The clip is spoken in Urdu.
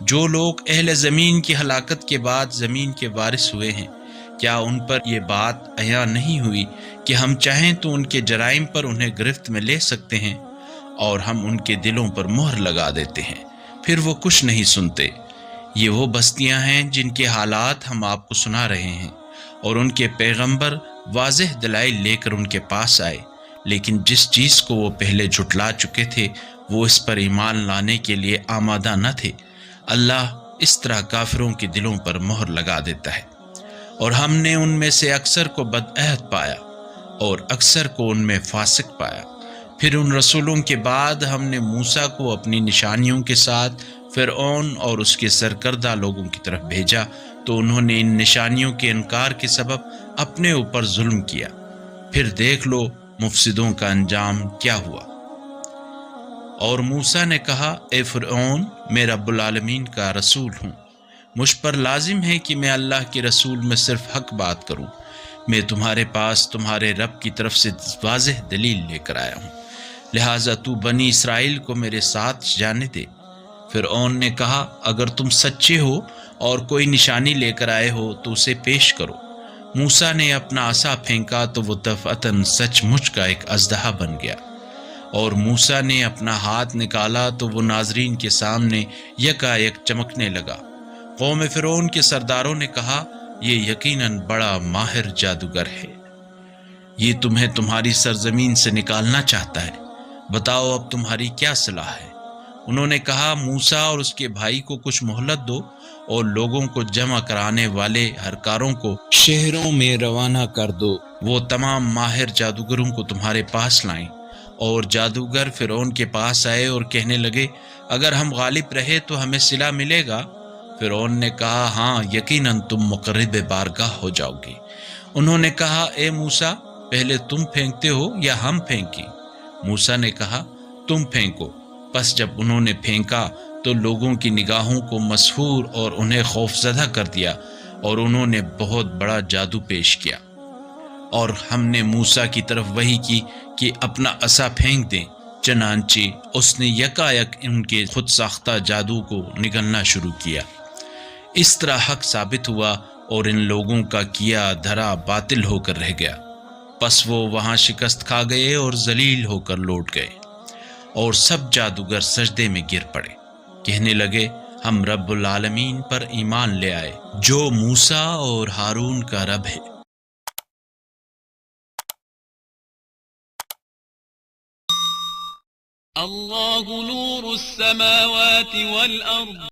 جو لوگ اہل زمین کی ہلاکت کے بعد زمین کے وارث ہوئے ہیں، کیا ان پر یہ بات عیاں نہیں ہوئی کہ ہم چاہیں تو ان کے جرائم پر انہیں گرفت میں لے سکتے ہیں، اور ہم ان کے دلوں پر مہر لگا دیتے ہیں، پھر وہ کچھ نہیں سنتے۔ یہ وہ بستیاں ہیں جن کے حالات ہم آپ کو سنا رہے ہیں، اور ان کے پیغمبر واضح دلائل لے کر ان کے پاس آئے، لیکن جس چیز کو وہ پہلے جھٹلا چکے تھے وہ اس پر ایمان لانے کے لیے آمادہ نہ تھے۔ اللہ اس طرح کافروں کے دلوں پر مہر لگا دیتا ہے، اور ہم نے ان میں سے اکثر کو بدعہد پایا اور اکثر کو ان میں فاسق پایا۔ پھر ان رسولوں کے بعد ہم نے موسیٰ کو اپنی نشانیوں کے ساتھ فرعون اور اس کے سرکردہ لوگوں کی طرف بھیجا، تو انہوں نے ان نشانیوں کے انکار کے سبب اپنے اوپر ظلم کیا۔ پھر دیکھ لو مفسدوں کا انجام کیا ہوا۔ اور موسیٰ نے کہا، اے فرعون، میں رب العالمین کا رسول ہوں، مجھ پر لازم ہے کہ میں اللہ کے رسول میں صرف حق بات کروں۔ میں تمہارے پاس تمہارے رب کی طرف سے واضح دلیل لے کر آیا ہوں، لہٰذا تو بنی اسرائیل کو میرے ساتھ جانے دے۔ فرعون نے کہا، اگر تم سچے ہو اور کوئی نشانی لے کر آئے ہو تو اسے پیش کرو۔ موسیٰ نے اپنا عصا پھینکا تو وہ دفعتاً سچ مچ کا ایک اژدہا بن گیا، اور موسیٰ نے اپنا ہاتھ نکالا تو وہ ناظرین کے سامنے یکا یک چمکنے لگا۔ قوم فرعون کے سرداروں نے کہا، یہ یقیناً بڑا ماہر جادوگر ہے، یہ تمہیں تمہاری سرزمین سے نکالنا چاہتا ہے، بتاؤ اب تمہاری کیا صلاح ہے؟ انہوں نے کہا، موسیٰ اور اس کے بھائی کو کچھ مہلت دو، اور لوگوں کو جمع کرانے والے ہرکاروں کو شہروں میں روانہ کر دو، وہ تمام ماہر جادوگروں کو تمہارے پاس لائیں۔ اور جادوگر فرعون کے پاس آئے اور کہنے لگے، اگر ہم غالب رہے تو ہمیں صلہ ملے گا؟ فرعون نے کہا، ہاں، یقیناً تم مقرب بارگاہ ہو جاؤ گے۔ انہوں نے کہا، اے موسیٰ، پہلے تم پھینکتے ہو یا ہم پھینکیں؟ موسیٰ نے کہا، تم پھینکو۔ پس جب انہوں نے پھینکا تو لوگوں کی نگاہوں کو مسحور اور انہیں خوفزدہ کر دیا، اور انہوں نے بہت بڑا جادو پیش کیا۔ اور ہم نے موسیٰ کی طرف وحی کی کہ اپنا عصا پھینک دیں، چنانچہ اس نے یکا یک ان کے خود ساختہ جادو کو نگلنا شروع کیا۔ اس طرح حق ثابت ہوا اور ان لوگوں کا کیا دھرا باطل ہو کر رہ گیا۔ پس وہ وہاں شکست کھا گئے اور ذلیل ہو کر لوٹ گئے، اور سب جادوگر سجدے میں گر پڑے، کہنے لگے، ہم رب العالمین پر ایمان لے آئے جو موسیٰ اور ہارون کا رب ہے۔ اللہ نور السماوات والارض